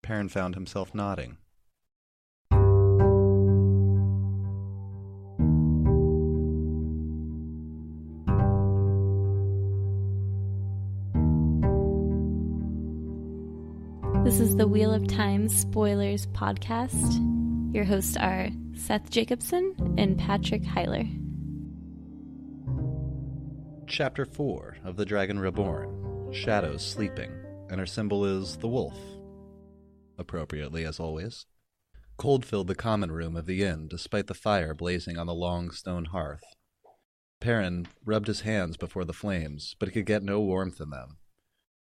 Perrin found himself nodding. This is the Wheel of Time Spoilers podcast. Your hosts are Seth Jacobson and Patrick Heiler. Chapter 4 of The Dragon Reborn, Shadows Sleeping, and her symbol is the wolf. Appropriately, as always. Cold filled the common room of the inn, despite the fire blazing on the long stone hearth. Perrin rubbed his hands before the flames, but he could get no warmth in them.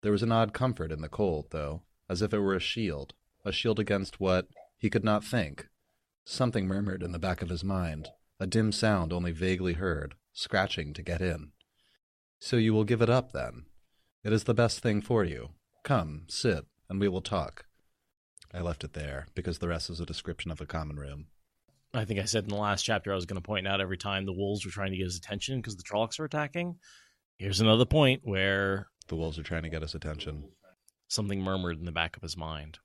There was an odd comfort in the cold, though, as if it were a shield against what he could not think. Something murmured in the back of his mind, a dim sound only vaguely heard, scratching to get in. So you will give it up, then? It is the best thing for you. Come, sit, and we will talk. I left it there, because the rest is a description of the common room. I think I said in the last chapter I was going to point out every time the wolves were trying to get his attention because the Trollocs are attacking. Here's another point where The wolves are trying to get his attention. something murmured in the back of his mind.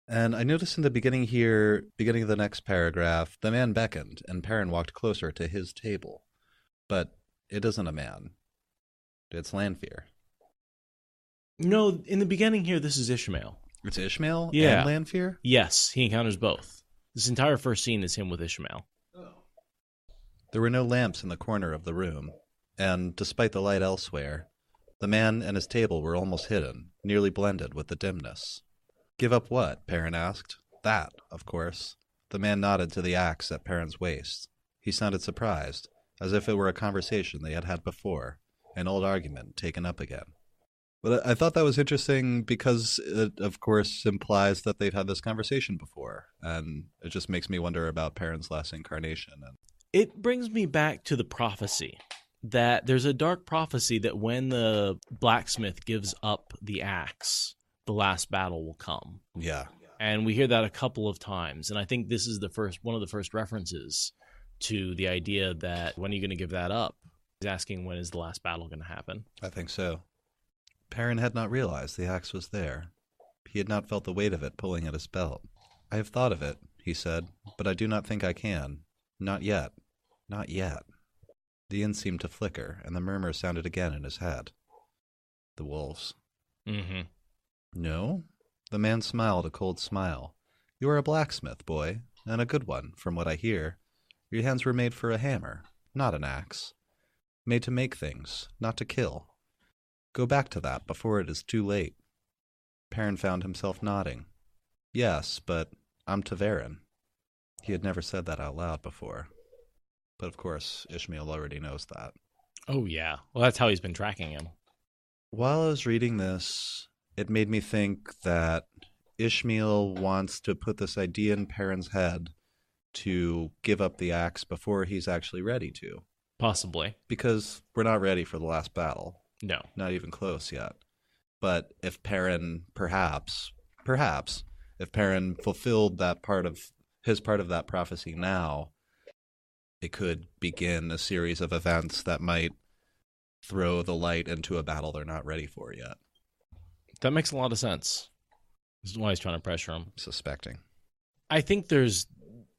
And I noticed in the beginning of the next paragraph, the man beckoned, and Perrin walked closer to his table. But it isn't a man. It's Lanfear. No, in the beginning here, this is Ishmael. It's Ishmael Yeah. and Lanfear? Yes, he encounters both. This entire first scene is him with Ishmael. There were no lamps in the corner of the room, and despite the light elsewhere, the man and his table were almost hidden, nearly blended with the dimness. Give up what? Perrin asked. That, of course. The man nodded to the axe at Perrin's waist. He sounded surprised, as if it were a conversation they had had before, an old argument taken up again. But I thought that was interesting because it, of course, implies that they've had this conversation before, and it just makes me wonder about Perrin's last incarnation. It brings me back to the prophecy, that there's a dark prophecy that when the blacksmith gives up the axe, the last battle will come. Yeah. And we hear that a couple of times, and I think this is one of the first references to the idea that when are you going to give that up? He's asking when is the last battle going to happen. I think so. Perrin had not realized the axe was there. He had not felt the weight of it pulling at his belt. I have thought of it, he said, but I do not think I can. Not yet. Not yet. The inn seemed to flicker, and the murmur sounded again in his head. The wolves. Mm-hmm. No? The man smiled a cold smile. You are a blacksmith, boy, and a good one, from what I hear. Your hands were made for a hammer, not an axe. Made to make things, not to kill. Go back to that before it is too late. Perrin found himself nodding. Yes, but I'm Ta'veren. He had never said that out loud before. But of course, Ishmael already knows that. Oh, yeah. Well, that's how he's been tracking him. While I was reading this, it made me think that Ishmael wants to put this idea in Perrin's head to give up the axe before he's actually ready to. Possibly. Because we're not ready for the last battle. No. Not even close yet. But if Perrin, perhaps, if Perrin fulfilled that part of that prophecy now, it could begin a series of events that might throw the light into a battle they're not ready for yet. That makes a lot of sense. This is why he's trying to pressure him. Suspecting. I think there's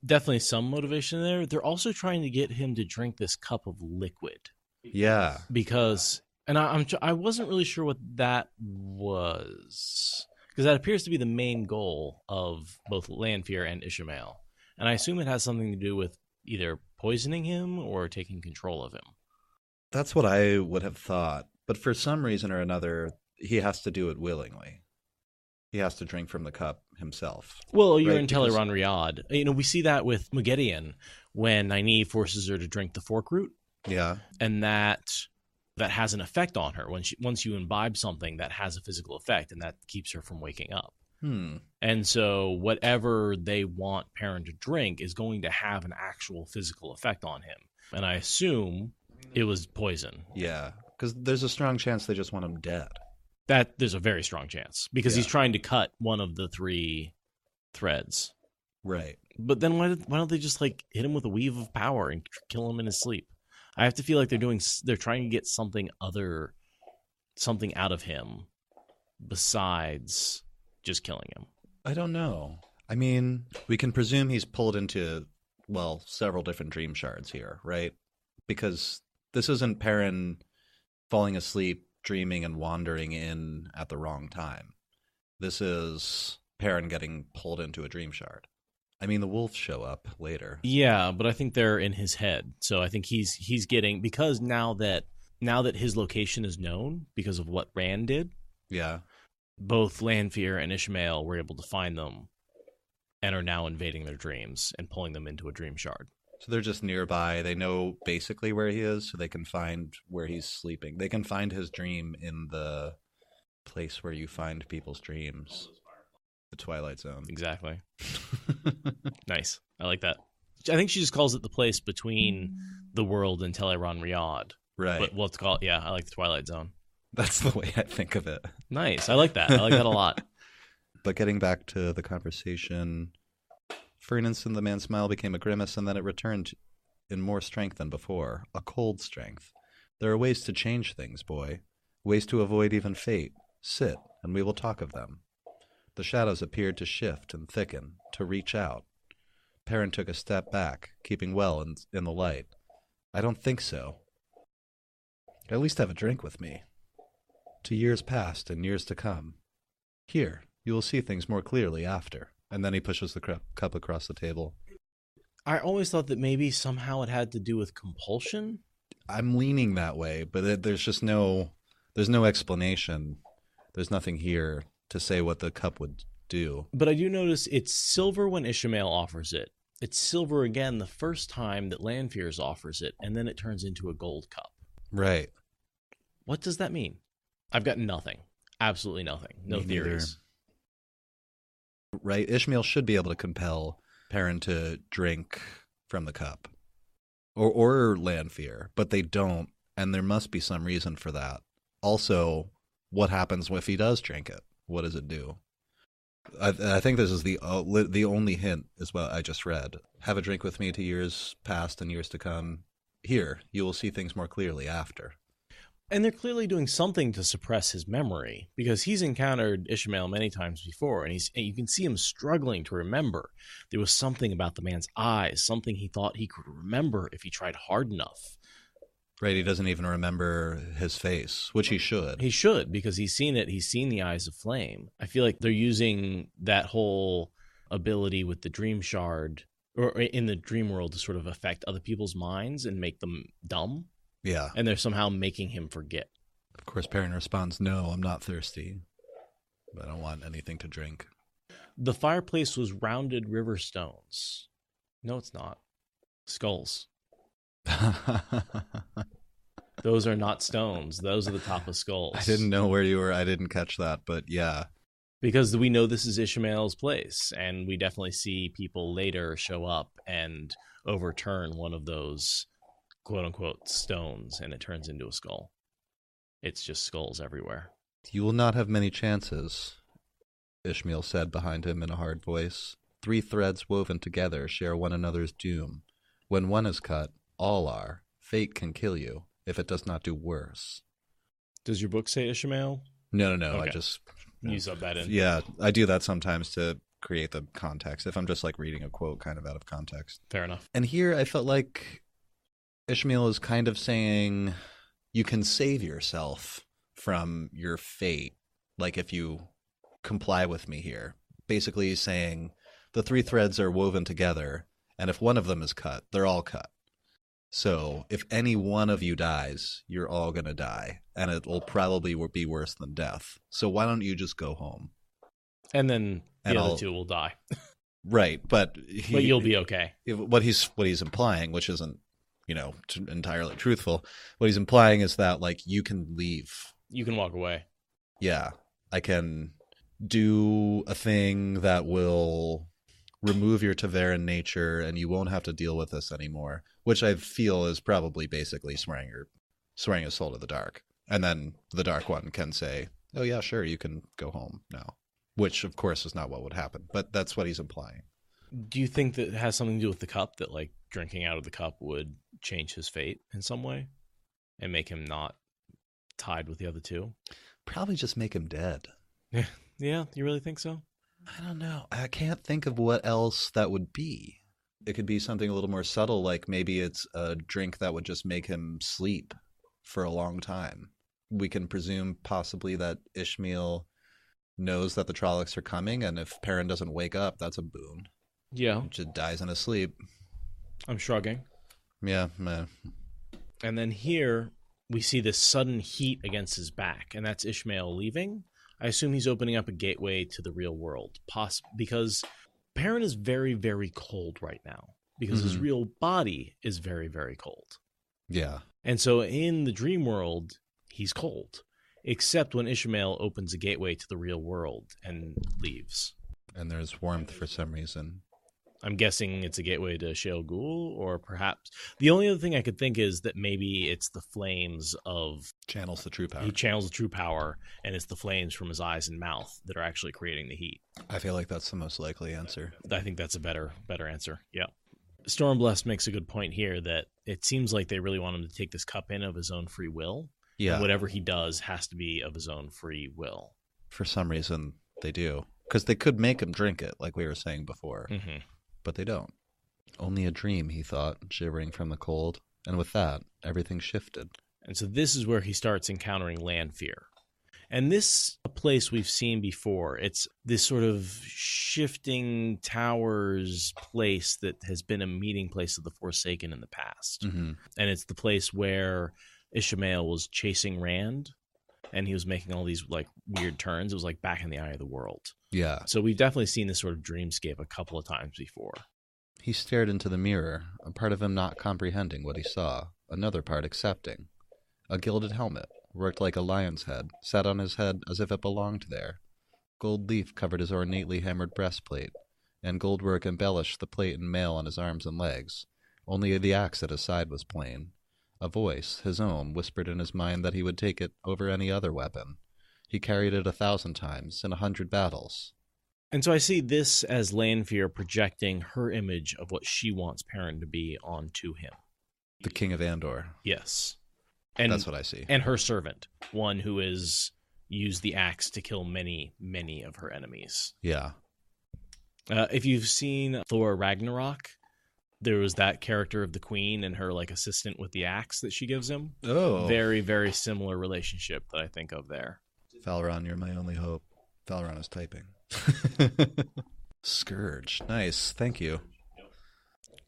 definitely some motivation there. They're also trying to get him to drink this cup of liquid. Yeah. Because, and I wasn't really sure what that was. Because that appears to be the main goal of both Lanfear and Ishmael. And I assume it has something to do with either poisoning him or taking control of him. That's what I would have thought. But for some reason or another, he has to do it willingly. He has to drink from the cup himself. Well, you're right? in Teleron Riyadh. You know, we see that with Mugeddin when Nynaeve forces her to drink the fork root. Yeah. And that has an effect on her. Once you imbibe something, that has a physical effect, and that keeps her from waking up. And so whatever they want Perrin to drink is going to have an actual physical effect on him. And I assume it was poison. Yeah, because there's a strong chance they just want him dead. That there's a very strong chance because he's trying to cut one of the three threads. Right. But then why don't they just like hit him with a weave of power and kill him in his sleep? I have to feel like they're trying to get something out of him besides just killing him. I don't know. I mean, we can presume he's pulled into, well, several different dream shards here, right? Because this isn't Perrin falling asleep, dreaming, and wandering in at the wrong time. This is Perrin getting pulled into a dream shard. I mean, the wolves show up later. Yeah, but I think they're in his head. So I think he's getting, because now that his location is known because of what Rand did. Yeah. Both Lanfear and Ishmael were able to find them and are now invading their dreams and pulling them into a dream shard. So they're just nearby. They know basically where he is, so they can find where he's sleeping. They can find his dream in the place where you find people's dreams. The Twilight Zone. Exactly. Nice. I like that. I think she just calls it the place between the world and Teleron Riyadh. Right. But we'll have to call it, yeah, I like the Twilight Zone. That's the way I think of it. Nice. I like that. I like that a lot. But getting back to the conversation, for an instant the man's smile became a grimace, and then it returned in more strength than before, a cold strength. There are ways to change things, boy. Ways to avoid even fate. Sit, and we will talk of them. The shadows appeared to shift and thicken, to reach out. Perrin took a step back, keeping well in the light. I don't think so. At least have a drink with me. To years past and years to come. Here, you will see things more clearly after. And then he pushes the cup across the table. I always thought that maybe somehow it had to do with compulsion. I'm leaning that way, but there's just there's no explanation. There's nothing here to say what the cup would do. But I do notice it's silver when Ishmael offers it. It's silver again the first time that Lanfears offers it, and then it turns into a gold cup. Right. What does that mean? I've got nothing. Absolutely nothing. No theories. Right. Ishmael should be able to compel Perrin to drink from the cup. Or Lanfear, but they don't, and there must be some reason for that. Also, what happens if he does drink it? What does it do? I think this is the only hint is what I just read. Have a drink with me to years past and years to come. Here, you will see things more clearly after. And they're clearly doing something to suppress his memory, because he's encountered Ishmael many times before, and you can see him struggling to remember. There was something about the man's eyes, something he thought he could remember if he tried hard enough. Right, he doesn't even remember his face, which he should. He should, because he's seen it. He's seen the eyes of flame. I feel like they're using that whole ability with the dream shard, or in the dream world, to sort of affect other people's minds and make them dumb. Yeah. And they're somehow making him forget. Of course, Perrin responds, no, I'm not thirsty. But I don't want anything to drink. The fireplace was rounded river stones. No, it's not. Skulls. Those are not stones. Those are the top of skulls. I didn't know where you were. I didn't catch that, but yeah. Because we know this is Ishmael's place, and we definitely see people later show up and overturn one of those quote-unquote stones, and it turns into a skull. It's just skulls everywhere. You will not have many chances, Ishmael said behind him in a hard voice. 3 threads woven together share one another's doom. When one is cut, all are. Fate can kill you, if it does not do worse. Does your book say Ishmael? No. Okay. I just... You sub that in. Yeah, I do that sometimes to create the context, if I'm just like reading a quote kind of out of context. Fair enough. And here I felt like Ishmael is kind of saying you can save yourself from your fate, like if you comply with me here. Basically he's saying the 3 threads are woven together, and if one of them is cut, they're all cut. So if any one of you dies, you're all going to die, and it will probably be worse than death. So why don't you just go home? And then the other 2 will die. Right, but you'll be okay. What he's implying, which isn't, entirely truthful, what he's implying is that, like, you can leave. You can walk away. Yeah, I can do a thing that will remove your Taveran nature, and you won't have to deal with this anymore, which I feel is probably basically swearing his soul to the Dark. And then the Dark One can say, oh yeah, sure, you can go home now. Which, of course, is not what would happen, but that's what he's implying. Do you think that it has something to do with the cup, that like drinking out of the cup would change his fate in some way and make him not tied with the other 2? Probably just make him dead. Yeah, you really think so? I don't know. I can't think of what else that would be. It could be something a little more subtle, like maybe it's a drink that would just make him sleep for a long time. We can presume possibly that Ishmael knows that the Trollocs are coming, and if Perrin doesn't wake up, that's a boon. Yeah. He just dies in his sleep. I'm shrugging. Yeah, man. And then here we see this sudden heat against his back, and that's Ishmael leaving. I assume he's opening up a gateway to the real world, because Perrin is very, very cold right now, because his real body is very, very cold. Yeah. And so in the dream world, he's cold, except when Ishmael opens a gateway to the real world and leaves. And there's warmth for some reason. I'm guessing it's a gateway to Shale Ghul, or perhaps the only other thing I could think is that maybe it's the flames of... Channels the true power. He channels the true power, and it's the flames from his eyes and mouth that are actually creating the heat. I feel like that's the most likely answer. I think that's a better answer. Yeah. Stormblessed makes a good point here that it seems like they really want him to take this cup in of his own free will. Yeah. And whatever he does has to be of his own free will. For some reason, they do. Because they could make him drink it, like we were saying before. Mm-hmm. But they don't. Only a dream, he thought, shivering from the cold. And with that, everything shifted. And so this is where he starts encountering Lanfear. And this a place we've seen before. It's this sort of shifting towers place that has been a meeting place of the Forsaken in the past. Mm-hmm. And it's the place where Ishmael was chasing Rand, and he was making all these like weird turns. It was like back in the eye of the world. Yeah. So we've definitely seen this sort of dreamscape a couple of times before. He stared into the mirror, a part of him not comprehending what he saw, another part accepting. A gilded helmet, worked like a lion's head, sat on his head as if it belonged there. Gold leaf covered his ornately hammered breastplate, and gold work embellished the plate and mail on his arms and legs. Only the axe at his side was plain. A voice, his own, whispered in his mind that he would take it over any other weapon. He carried it 1,000 times, in 100 battles. And so I see this as Lanfear projecting her image of what she wants Perrin to be onto him. The King of Andor. Yes. And that's what I see. And her servant, one who has used the axe to kill many, many of her enemies. Yeah. If you've seen Thor Ragnarok, there was that character of the queen and her like assistant with the axe that she gives him. Oh. Very, very similar relationship that I think of there. Valron, you're my only hope. Valron is typing. Scourge. Nice. Thank you.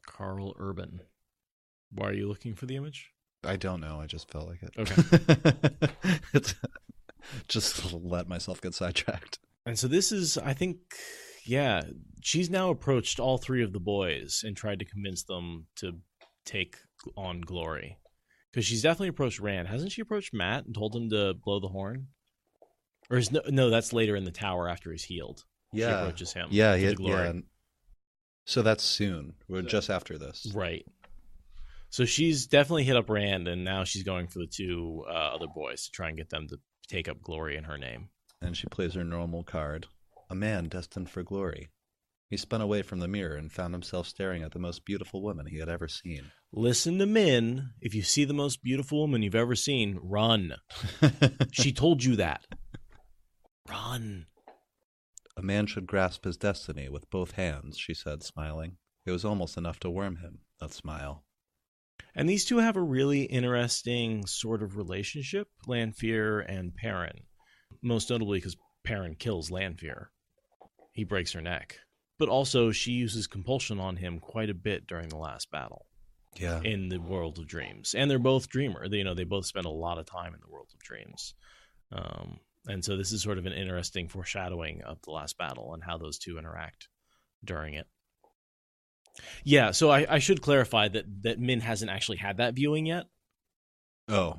Carl Urban. Why are you looking for the image? I don't know. I just felt like it. Okay. It's just let myself get sidetracked. And so this is, I think, yeah, she's now approached all three of the boys and tried to convince them to take on Glory. Because she's definitely approached Rand. Hasn't she approached Matt and told him to blow the horn? Or is no, that's later in the tower after he's healed. Yeah. She approaches him. Yeah, yeah. So that's soon. We're just after this. Right. So she's definitely hit up Rand, and now she's going for the two other boys to try and get them to take up Glory in her name. And she plays her normal card. A man destined for glory. He spun away from the mirror and found himself staring at the most beautiful woman he had ever seen. Listen to Min. If you see the most beautiful woman you've ever seen, run. She told you that. Run. A man should grasp his destiny with both hands, she said, smiling. It was almost enough to worm him, that smile. And these two have a really interesting sort of relationship, Lanfear and Perrin. Most notably because Perrin kills Lanfear. He breaks her neck. But also she uses compulsion on him quite a bit during the last battle. Yeah. In the world of dreams. And they're both dreamer. They both spend a lot of time in the world of dreams. And so this is sort of an interesting foreshadowing of the last battle and how those two interact during it. Yeah, so I should clarify that Min hasn't actually had that viewing yet. Oh.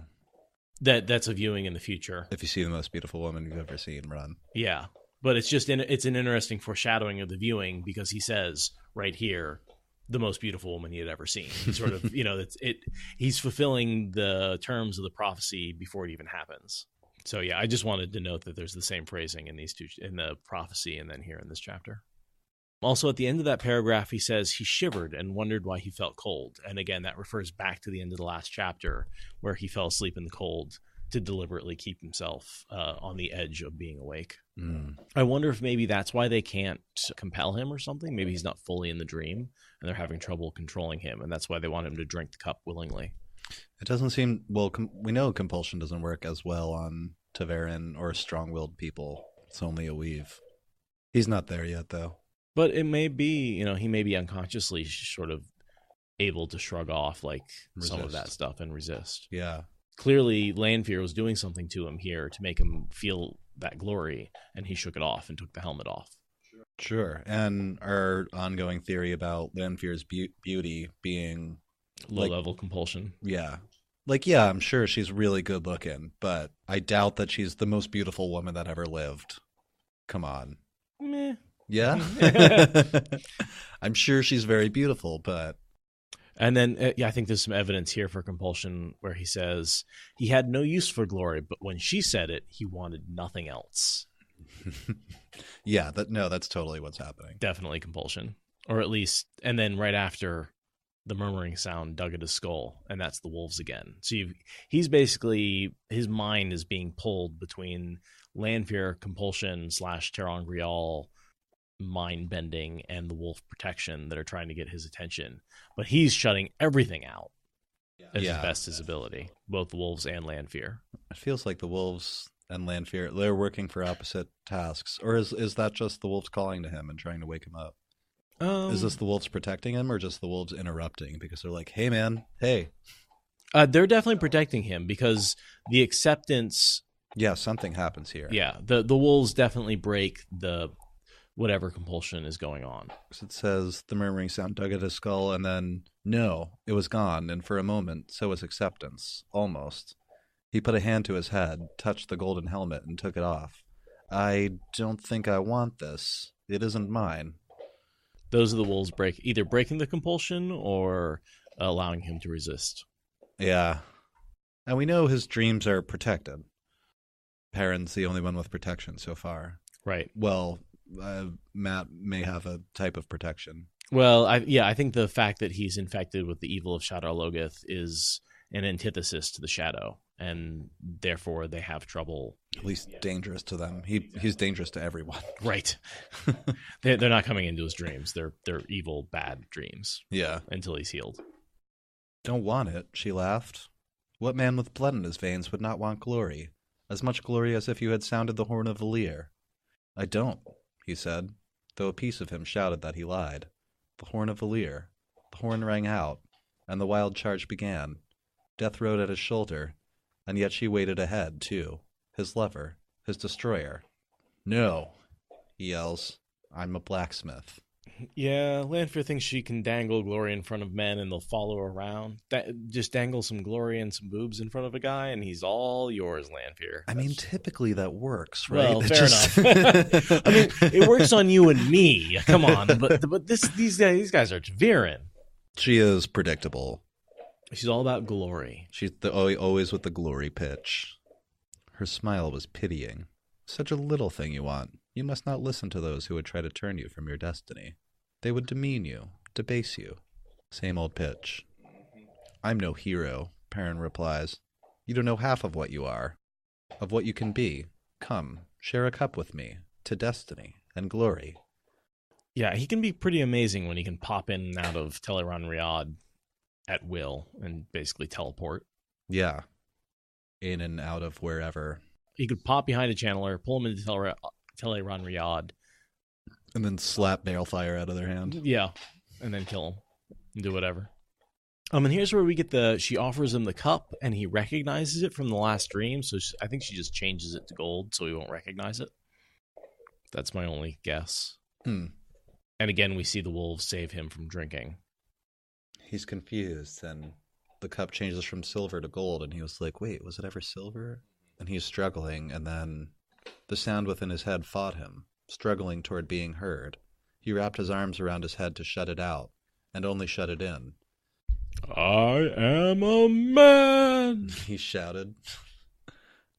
That's a viewing in the future. If you see the most beautiful woman you've ever seen, run. Yeah, but it's an interesting foreshadowing of the viewing because he says right here, the most beautiful woman he had ever seen. He sort of, he's fulfilling the terms of the prophecy before it even happens. So yeah, I just wanted to note that there's the same phrasing in these two, in the prophecy and then here in this chapter. Also, at the end of that paragraph, he says he shivered and wondered why he felt cold. And again, that refers back to the end of the last chapter where he fell asleep in the cold to deliberately keep himself on the edge of being awake. Mm. I wonder if maybe that's why they can't compel him or something. Maybe he's not fully in the dream and they're having trouble controlling him, and that's why they want him to drink the cup willingly. It doesn't seem, well, we know compulsion doesn't work as well on Taverin or strong-willed people. It's only a weave. He's not there yet, though. But it may be, he may be unconsciously sort of able to shrug off like some of that stuff and resist. Yeah. Clearly, Lanfear was doing something to him here to make him feel that glory, and he shook it off and took the helmet off. Sure. And our ongoing theory about Lanfear's beauty being low-level compulsion. Yeah. Yeah, I'm sure she's really good looking, but I doubt that she's the most beautiful woman that ever lived. Come on. Meh. Yeah? I'm sure she's very beautiful, but... And then, I think there's some evidence here for compulsion where he says he had no use for glory, but when she said it, he wanted nothing else. Yeah, that's totally what's happening. Definitely compulsion. Or at least, and then right after, the murmuring sound dug at his skull, and that's the wolves again. So he's basically, his mind is being pulled between Lanfear compulsion / Terangrial mind bending and the wolf protection that are trying to get his attention. But he's shutting everything out as best his ability, both the wolves and Lanfear. It feels like the wolves and Lanfear, they're working for opposite tasks. Or is that just the wolves calling to him and trying to wake him up? Is this the wolves protecting him or just the wolves interrupting? Because they're like, hey, man, hey. They're definitely protecting him because the acceptance... Yeah, something happens here. Yeah, the wolves definitely break the whatever compulsion is going on. It says the murmuring sound dug at his skull, and then, no, it was gone, and for a moment, so was acceptance. Almost. He put a hand to his head, touched the golden helmet, and took it off. I don't think I want this. It isn't mine. Those are the wolves either breaking the compulsion or allowing him to resist. Yeah. And we know his dreams are protected. Perrin's the only one with protection so far. Right. Well, Matt may have a type of protection. Well, I think the fact that he's infected with the evil of Shadar Logoth is an antithesis to the Shadow, and therefore they have trouble. At least dangerous to them. He's dangerous to everyone. Right. They're not coming into his dreams. They're evil, bad dreams. Yeah. Until he's healed. Don't want it, she laughed. What man with blood in his veins would not want glory? As much glory as if you had sounded the horn of Valir. I don't, he said, though a piece of him shouted that he lied. The horn of Valir. The horn rang out, and the wild charge began. Death rode at his shoulder, and yet she waited ahead, too. His lover, his destroyer. No, he yells. I'm a blacksmith. Yeah, Lanfear thinks she can dangle glory in front of men and they'll follow her around. Just dangle some glory and some boobs in front of a guy and he's all yours, Lanfear. I mean, typically that works, right? Well, fair enough. I mean, it works on you and me. Come on, but these guys are Taverin. She is predictable. She's all about glory. She's always with the glory pitch. Her smile was pitying. Such a little thing you want. You must not listen to those who would try to turn you from your destiny. They would demean you, debase you. Same old pitch. I'm no hero, Perrin replies. You don't know half of what you are, of what you can be. Come, share a cup with me, to destiny and glory. Yeah, he can be pretty amazing when he can pop in and out of Teleron Riyadh at will and basically teleport. Yeah. In and out of wherever. He could pop behind a channeler, pull him into Teleron Riyadh. And then slap balefire out of their hand. Yeah, and then kill him. And do whatever. And here's where we get she offers him the cup, and he recognizes it from the last dream, so I think she just changes it to gold so he won't recognize it. That's my only guess. And again, we see the wolves save him from drinking. He's confused, and the cup changes from silver to gold, and he was like, wait, was it ever silver? And he's struggling, and then the sound within his head fought him, struggling toward being heard. He wrapped his arms around his head to shut it out, and only shut it in. I am a man, he shouted.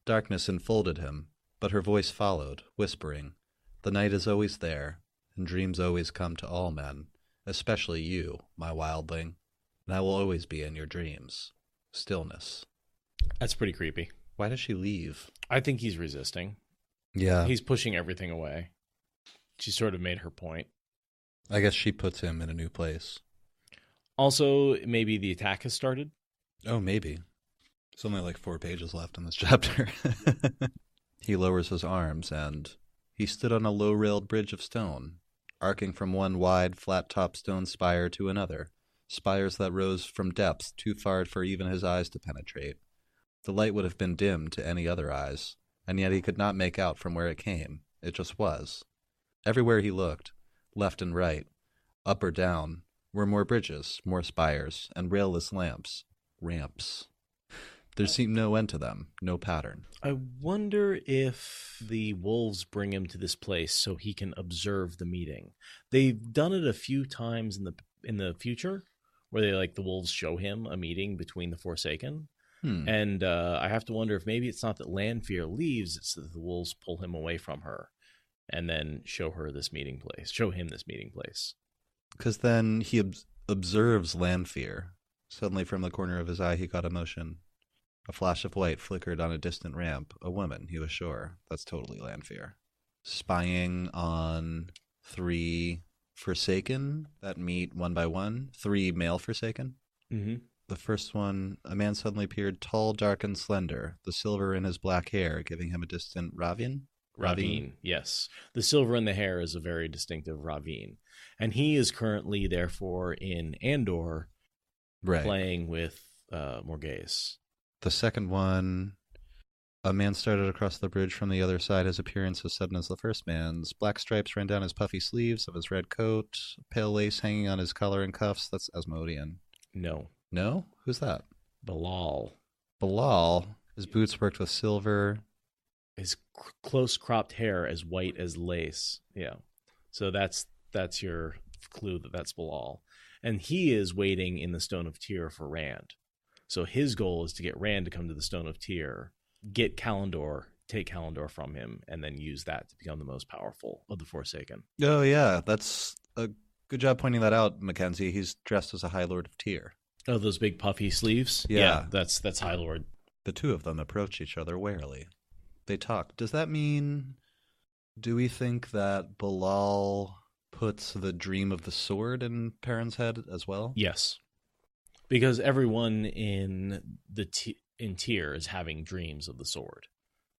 Darkness enfolded him, but her voice followed, whispering, the night is always there, and dreams always come to all men, especially you, my wildling, and I will always be in your dreams. Stillness. That's pretty creepy. Why does she leave? I think he's resisting. Yeah. He's pushing everything away. She sort of made her point. I guess she puts him in a new place. Also, maybe the attack has started. Oh, maybe. There's only like 4 pages left in this chapter. He lowers his arms, and he stood on a low-railed bridge of stone, arcing from one wide, flat-topped stone spire to another, spires that rose from depths too far for even his eyes to penetrate. The light would have been dim to any other eyes, and yet he could not make out from where it came. It just was. Everywhere he looked, left and right, up or down, were more bridges, more spires, and railless lamps. Ramps. There seemed no end to them, no pattern. I wonder if the wolves bring him to this place so he can observe the meeting. They've done it a few times in the future, where the wolves show him a meeting between the Forsaken. And I have to wonder if maybe it's not that Lanfear leaves, it's that the wolves pull him away from her and then show him this meeting place. Because then he observes Lanfear. Suddenly from the corner of his eye he got a motion. A flash of light flickered on a distant ramp. A woman, he was sure. That's totally Lanfear. Spying on 3 Forsaken that meet one by one. 3 male Forsaken. Mm-hmm. The first one, a man suddenly appeared, tall, dark, and slender, the silver in his black hair giving him a distant Ravine? Ravine, yes. The silver in the hair is a very distinctive Ravine. And he is currently, therefore, in Andor, playing with Morghese. The second one, a man started across the bridge from the other side, his appearance as sudden as the first man's. Black stripes ran down his puffy sleeves of his red coat, pale lace hanging on his collar and cuffs. That's Asmodean. No. No? Who's that? Bilal. His boots worked with silver. His close cropped hair as white as lace. Yeah. So that's your clue that's Bilal. And he is waiting in the Stone of Tyr for Rand. So his goal is to get Rand to come to the Stone of Tyr, get Kalendor, take Kalendor from him, and then use that to become the most powerful of the Forsaken. Oh, yeah. That's a good job pointing that out, Mackenzie. He's dressed as a High Lord of Tyr. Oh, those big puffy sleeves? Yeah. That's High Lord. The two of them approach each other warily. They talk. Does that mean, do we think that Bilal puts the dream of the sword in Perrin's head as well? Yes. Because everyone in Tyr is having dreams of the sword.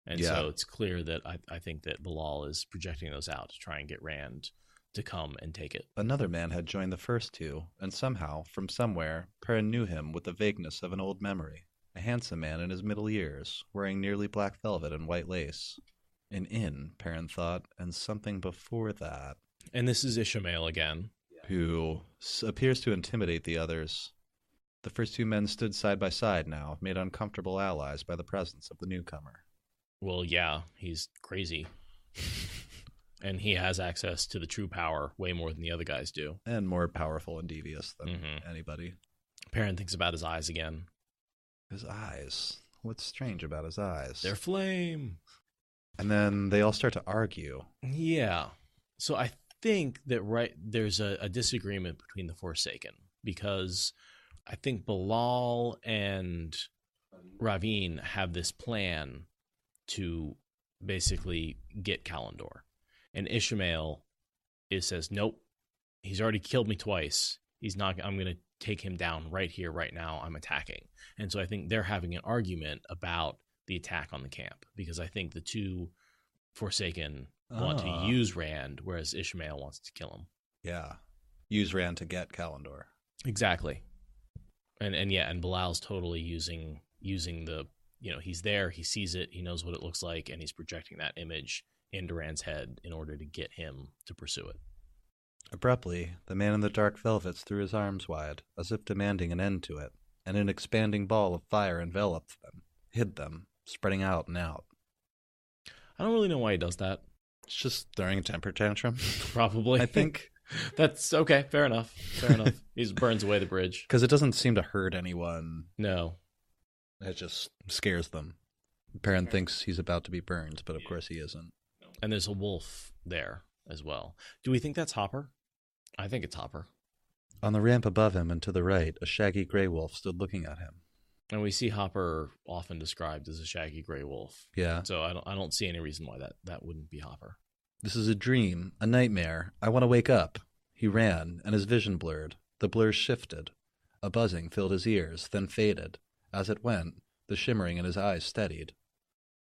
And so it's clear that I think that Bilal is projecting those out to try and get Rand to come and take it. Another man had joined the first two, and somehow, from somewhere, Perrin knew him with the vagueness of an old memory. A handsome man in his middle years, wearing nearly black velvet and white lace. An inn, Perrin thought, and something before that. And this is Ishmael again. Who appears to intimidate the others. The first 2 men stood side by side now, made uncomfortable allies by the presence of the newcomer. Well, yeah, he's crazy. And he has access to the true power way more than the other guys do. And more powerful and devious than anybody. Perrin thinks about his eyes again. His eyes? What's strange about his eyes? They're flame. And then they all start to argue. Yeah. So I think that there's a disagreement between the Forsaken, because I think Bilal and Ravine have this plan to basically get Kalendor. And Ishmael says, nope, he's already killed me twice. I'm going to take him down right here, right now. I'm attacking. And so I think they're having an argument about the attack on the camp, because I think the 2 Forsaken want to use Rand, whereas Ishmael wants to kill him. Yeah. Use Rand to get Kalendor. Exactly. And Bilal's totally using the, he's there, he sees it, he knows what it looks like, and he's projecting that image into Rand's head in order to get him to pursue it. Abruptly, the man in the dark velvets threw his arms wide, as if demanding an end to it, and an expanding ball of fire enveloped them, hid them, spreading out and out. I don't really know why he does that. It's just throwing a temper tantrum. Probably. I think. That's okay. Fair enough. He just burns away the bridge. Because it doesn't seem to hurt anyone. No. It just scares them. Perrin thinks he's about to be burned, but of course he isn't. And there's a wolf there as well. Do we think that's Hopper? I think it's Hopper. On the ramp above him and to the right, a shaggy gray wolf stood looking at him. And we see Hopper often described as a shaggy gray wolf. Yeah. So I don't see any reason why that wouldn't be Hopper. This is a dream, a nightmare. I want to wake up. He ran, and his vision blurred. The blur shifted. A buzzing filled his ears, then faded. As it went, the shimmering in his eyes steadied.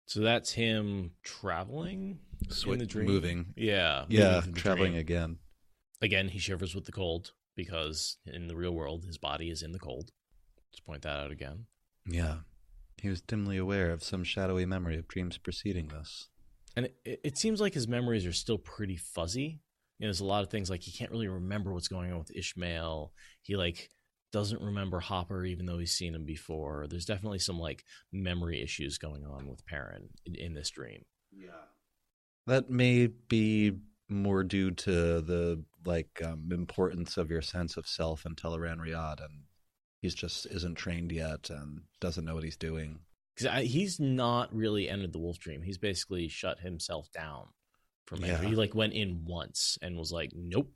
So that's him traveling in the dream? Moving. Yeah. Yeah, traveling again. Again, he shivers with the cold because in the real world, his body is in the cold. Let's point that out again. Yeah. He was dimly aware of some shadowy memory of dreams preceding this. And it seems like his memories are still pretty fuzzy. You know, there's a lot of things like he can't really remember what's going on with Ishmael. He doesn't remember Hopper even though he's seen him before. There's definitely some memory issues going on with Perrin in this dream. Yeah. That may be more due to the importance of your sense of self in Teleran Riyadh, and he's just isn't trained yet and doesn't know what he's doing. Because he's not really entered the wolf dream. He's basically shut himself down from entry. He went in once and was like, nope,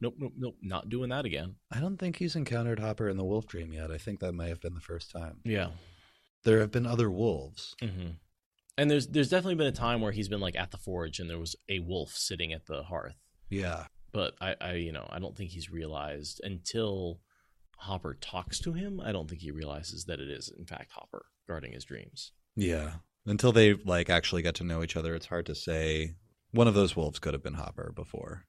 not doing that again. I don't think he's encountered Hopper in the wolf dream yet. I think that may have been the first time. Yeah. There have been other wolves. Mm-hmm. And there's definitely been a time where he's been at the forge and there was a wolf sitting at the hearth. Yeah. But I don't think he's realized until Hopper talks to him. I don't think he realizes that it is in fact Hopper guarding his dreams. Yeah. Until they actually get to know each other, it's hard to say. One of those wolves could have been Hopper before.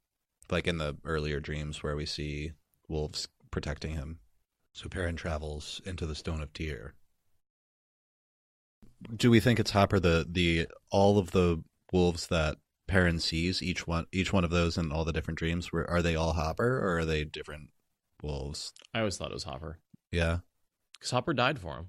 In the earlier dreams where we see wolves protecting him. So Perrin travels into the Stone of Tyr. Do we think it's Hopper, the all of the wolves that Perrin sees, each one of those in all the different dreams, are they all Hopper or are they different wolves? I always thought it was Hopper. Yeah. Because Hopper died for him.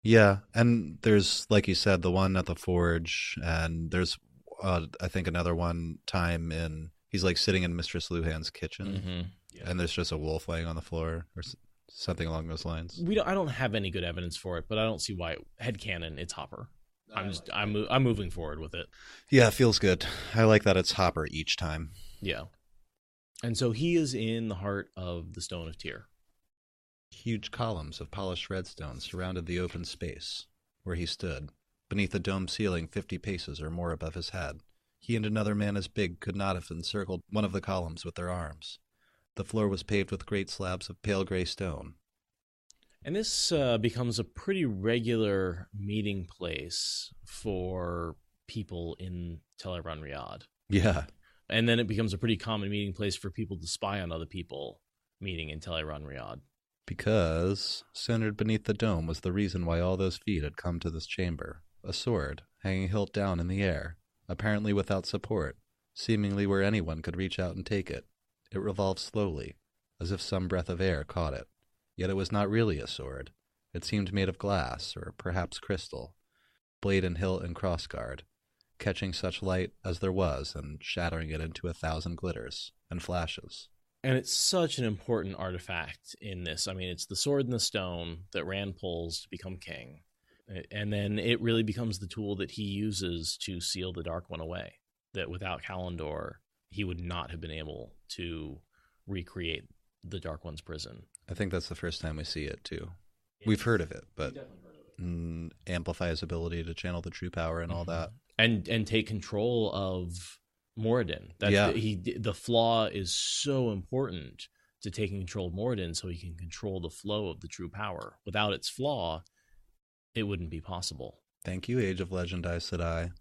Yeah, and there's, like you said, the one at the forge, and there's, I think, another one time he's sitting in Mistress Luhan's kitchen, mm-hmm. Yeah. And there's just a wolf laying on the floor, or something along those lines. I don't have any good evidence for it, but I don't see why headcanon it's Hopper. I'm moving forward with it. Yeah, it feels good. I like that it's Hopper each time. Yeah. And so he is in the heart of the Stone of Tyr. Huge columns of polished redstone surrounded the open space where he stood, beneath the dome ceiling 50 paces or more above his head. He and another man as big could not have encircled one of the columns with their arms. The floor was paved with great slabs of pale gray stone. And this becomes a pretty regular meeting place for people in Teleran Riyadh. Yeah. And then it becomes a pretty common meeting place for people to spy on other people meeting in Teleran Riyadh. Because centered beneath the dome was the reason why all those feet had come to this chamber. A sword, hanging hilt down in the air, apparently without support, seemingly where anyone could reach out and take it. It revolved slowly, as if some breath of air caught it. Yet it was not really a sword. It seemed made of glass, or perhaps crystal, blade and hilt and crossguard, catching such light as there was and shattering it into 1,000 glitters and flashes. And it's such an important artifact in this. I mean, it's the sword and the stone that Rand pulls to become king. And then it really becomes the tool that he uses to seal the Dark One away. That without Kalendor, he would not have been able to recreate the Dark One's prison. I think that's the first time we see it, too. We've heard of it, but amplify his ability to channel the true power and all that. And take control of Moradin. The flaw is so important to taking control of Moradin so he can control the flow of the true power. Without its flaw, it wouldn't be possible. Thank you, Age of Legend Aes Sedai.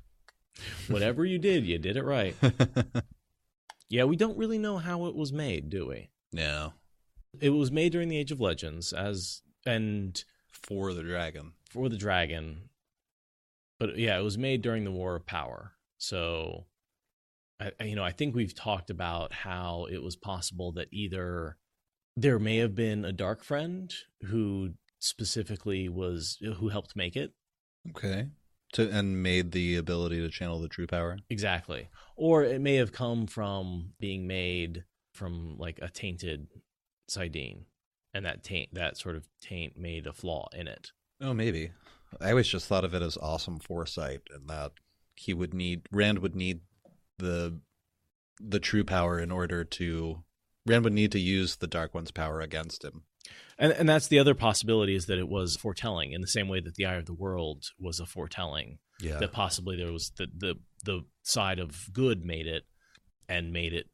Whatever you did it right. Yeah, we don't really know how it was made, do we? No. It was made during the Age of Legends for the dragon. For the dragon. But yeah, it was made during the War of Power. So I think we've talked about how it was possible that either there may have been a Dark Friend who specifically who helped make it. Okay. And made the ability to channel the true power. Exactly. Or it may have come from being made from a tainted Sidene, and that sort of taint made a flaw in it. Oh, maybe. I always just thought of it as awesome foresight, and that Rand would need the true power in order to. Rand would need to use the Dark One's power against him And that's the other possibility, is that it was foretelling in the same way that the Eye of the World was a foretelling. Yeah. That possibly there was the side of good made it, and made it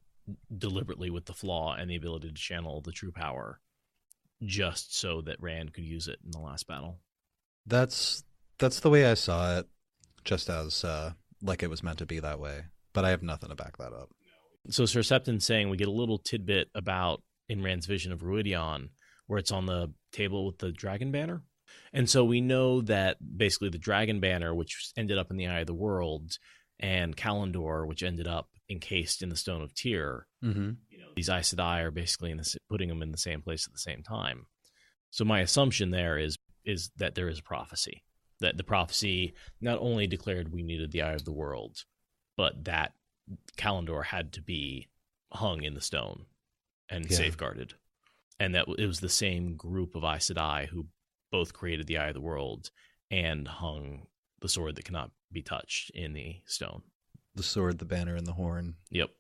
deliberately with the flaw and the ability to channel the true power, just so that Rand could use it in the last battle. That's the way I saw it, just as like it was meant to be that way. But I have nothing to back that up. So Sir Septon's saying we get a little tidbit about in Rand's vision of Ruidion, where it's on the table with the dragon banner. And so we know that basically the dragon banner, which ended up in the Eye of the World, and Kalendor, which ended up encased in the Stone of Tyr, these Aes Sedai are basically putting them in the same place at the same time. So my assumption there is that there is a prophecy. That the prophecy not only declared we needed the Eye of the World, but that Kalendor had to be hung in the stone and safeguarded. And that it was the same group of Aes Sedai who both created the Eye of the World and hung the sword that cannot be touched in the stone. The sword, the banner, and the horn. Yep.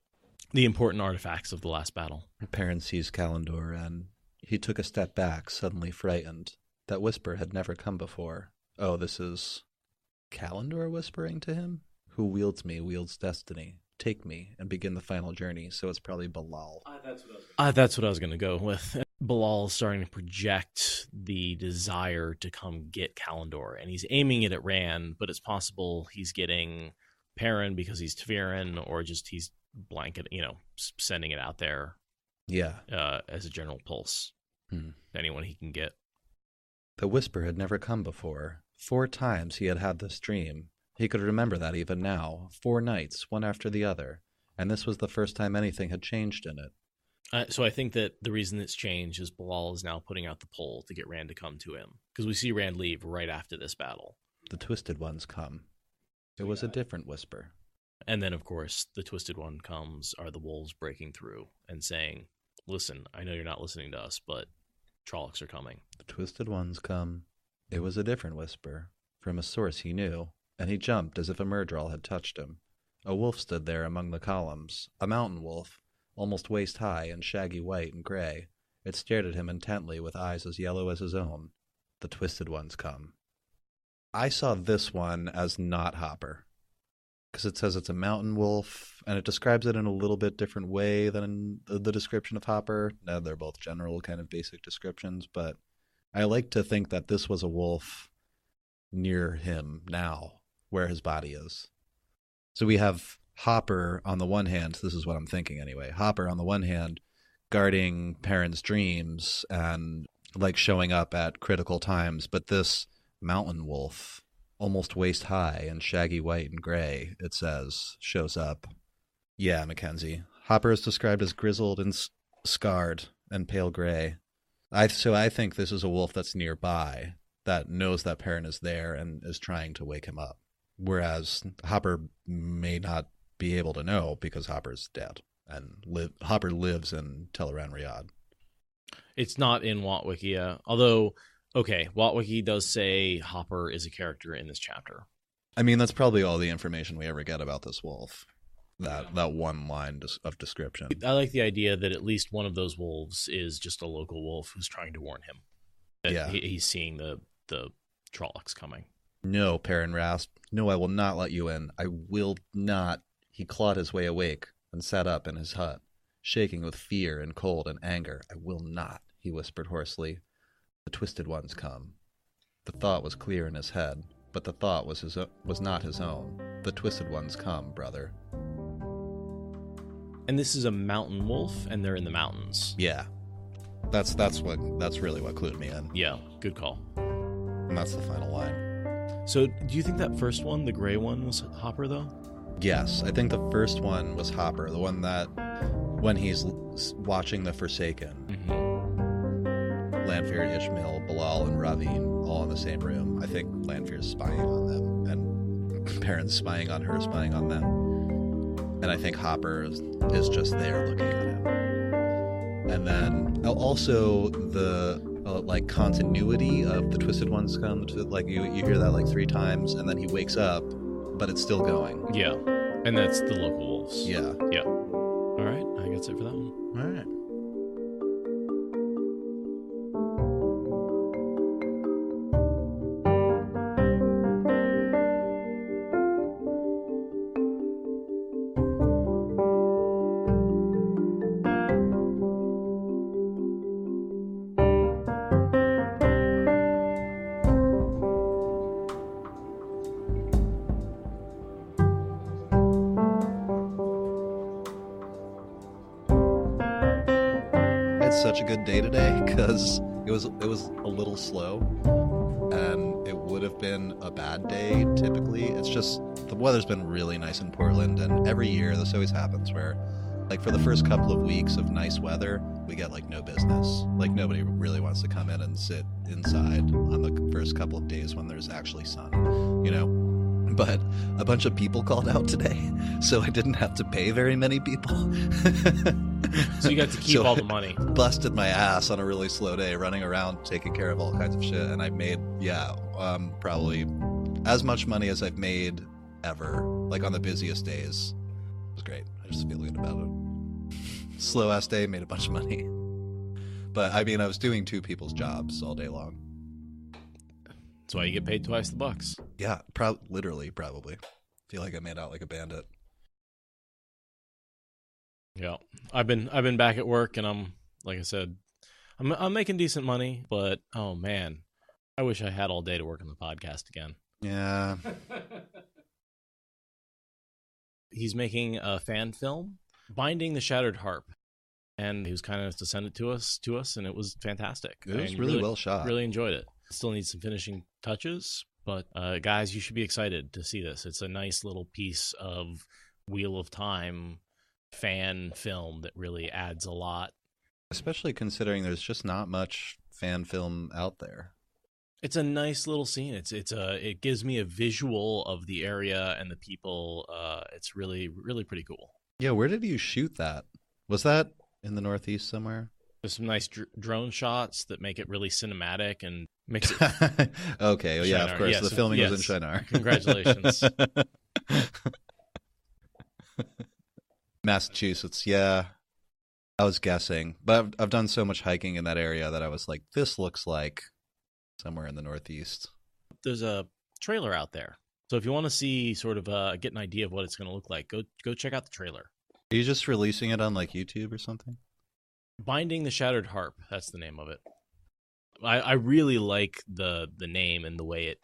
The important artifacts of the last battle. Perrin sees Kalendor, and he took a step back, suddenly frightened. That whisper had never come before. Oh, this is Kalendor whispering to him? Who wields me, wields destiny. Take me and begin the final journey. So it's probably Balal. That's what I was going to go with. Balal is starting to project the desire to come get Kalendor, and he's aiming it at Rand, but it's possible he's getting Perrin because he's Tevirin, or just he's sending it out there. Yeah. As a general pulse. Anyone he can get. The whisper had never come before. 4 times he had had this dream. He could remember that even now. 4 nights, one after the other. And this was the first time anything had changed in it. So I think that the reason it's changed is Balal is now putting out the poll to get Rand to come to him. Because we see Rand leave right after this battle. The Twisted Ones come. It was a different whisper. And then, of course, the Twisted One comes, are the wolves breaking through and saying, listen, I know you're not listening to us, but Trollocs are coming. The Twisted Ones come. It was a different whisper, from a source he knew, and he jumped as if a Myrddraal had touched him. A wolf stood there among the columns, a mountain wolf, almost waist-high and shaggy white and gray. It stared at him intently with eyes as yellow as his own. The Twisted Ones come. I saw this one as not Hopper, because it says it's a mountain wolf, and it describes it in a little bit different way than the description of Hopper. Now, they're both general kind of basic descriptions, but I like to think that this was a wolf near him now, where his body is. So we have Hopper on the one hand, this is what I'm thinking anyway, Hopper on the one hand guarding Perrin's dreams and like showing up at critical times, but this mountain wolf, almost waist high and shaggy white and gray, it says, shows up. Yeah, Mackenzie. Hopper is described as grizzled and scarred and pale gray. So I think this is a wolf that's nearby, that knows that Perrin is there and is trying to wake him up. Whereas Hopper may not be able to know because Hopper's dead. And Hopper lives in Teleran Riyadh. It's not in Watwikia, although, okay, Watwiki does say Hopper is a character in this chapter. I mean, that's probably all the information we ever get about this wolf. That one line of description. I like the idea that at least one of those wolves is just a local wolf who's trying to warn him. That he's seeing the Trollocs coming. No, Perrin rasped. No, I will not let you in. I will not. He clawed his way awake and sat up in his hut, shaking with fear and cold and anger. I will not, he whispered hoarsely. The Twisted Ones come. The thought was clear in his head, but the thought was not his own. The Twisted Ones come, brother. And this is a mountain wolf, and they're in the mountains. Yeah. That's really what clued me in. Yeah, good call. And that's the final line. So, do you think that first one, the gray one, was Hopper, though? Yes, I think the first one was Hopper, the one that, when he's watching the Forsaken, Lanfear, Ishmael, Balal, and Ravine all in the same room. I think Lanfear's spying on them, and Perrin's spying on her, spying on them. And I think Hopper is just there looking at him. And then also the continuity of the Twisted Ones come to, like, you hear that like 3 times, and then he wakes up, but it's still going. Yeah, and that's the local wolves. Yeah. Yeah. All right, I think that's it for that one. All right. such a good day today because it was a little slow, and it would have been a bad day typically. It's just the weather's been really nice in Portland, and every year this always happens where, like, for the first couple of weeks of nice weather, we get like no business. Like, nobody really wants to come in and sit inside on the first couple of days when there's actually sun, you know? But a bunch of people called out today, so I didn't have to pay very many people. So you got to keep all the money. Busted my ass on a really slow day, running around taking care of all kinds of shit, and I made probably as much money as I've made ever, like on the busiest days. It was great. I just feel good about it. Slow ass day, made a bunch of money. But I mean, I was doing two people's jobs all day long. That's why you get paid twice the bucks. Yeah, literally, probably. Feel like I made out like a bandit. Yeah, I've been back at work, and I'm, like I said, I'm making decent money, but oh man, I wish I had all day to work on the podcast again. Yeah. He's making a fan film, Binding the Shattered Harp, and he was kind enough to send it to us, and it was fantastic. It was really well shot. Really enjoyed it. Still needs some finishing touches, but guys, you should be excited to see this. It's a nice little piece of Wheel of Time fan film that really adds a lot. Especially considering there's just not much fan film out there. It's a nice little scene. It gives me a visual of the area and the people. It's really, really pretty cool. Yeah, where did you shoot that? Was that in the Northeast somewhere? There's some nice drone shots that make it really cinematic and makes it. Okay, well, yeah, of course. Yes, the filming was in Shinar. Congratulations. Massachusetts, yeah. I was guessing, but I've done so much hiking in that area that I was like, this looks like somewhere in the Northeast. There's a trailer out there, so if you want to see sort of get an idea of what it's going to look like, go check out the trailer. Are you just releasing it on like YouTube or something? Binding the Shattered Harp, that's the name of it. I really like the name and the way it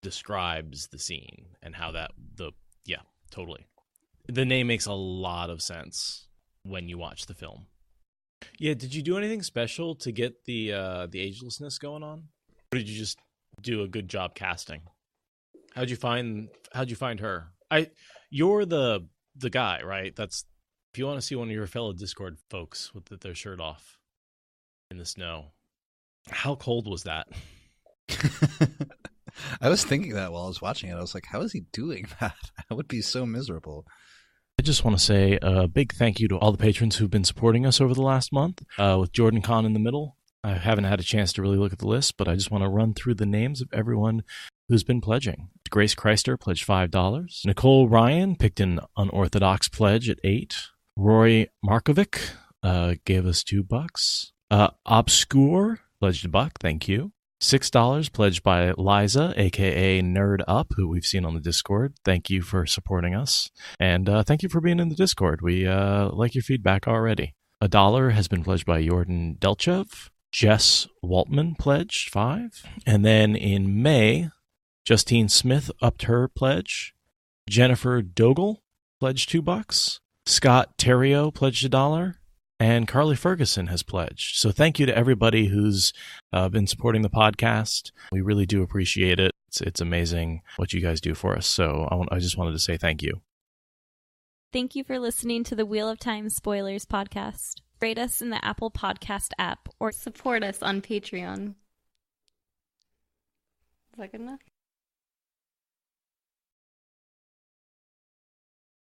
describes the scene and how totally. The name makes a lot of sense when you watch the film. Yeah, did you do anything special to get the agelessness going on? Or did you just do a good job casting? How'd you find her? You're the guy, right? That's if you want to see one of your fellow Discord folks with their shirt off in the snow. How cold was that? I was thinking that while I was watching it. I was like, how is he doing that? I would be so miserable. I just want to say a big thank you to all the patrons who've been supporting us over the last month, with Jordan Kahn in the middle. I haven't had a chance to really look at the list, but I just want to run through the names of everyone who's been pledging. Grace Chrysler pledged $5. Nicole Ryan picked an unorthodox pledge at $8. Roy Markovic gave us $2. Obscure pledged $1. Thank you. $6 pledged by Liza, a.k.a. Nerd Up, who we've seen on the Discord. Thank you for supporting us. And thank you for being in the Discord. We like your feedback already. $1 has been pledged by Jordan Delchev. Jess Waltman pledged $5. And then in May, Justine Smith upped her pledge. Jennifer Dogel pledged $2. Scott Terrio pledged $1. And Carly Ferguson has pledged. So thank you to everybody who's been supporting the podcast. We really do appreciate it. It's amazing what you guys do for us. So I just wanted to say thank you. Thank you for listening to the Wheel of Time Spoilers podcast. Rate us in the Apple Podcast app or support us on Patreon. Is that good enough?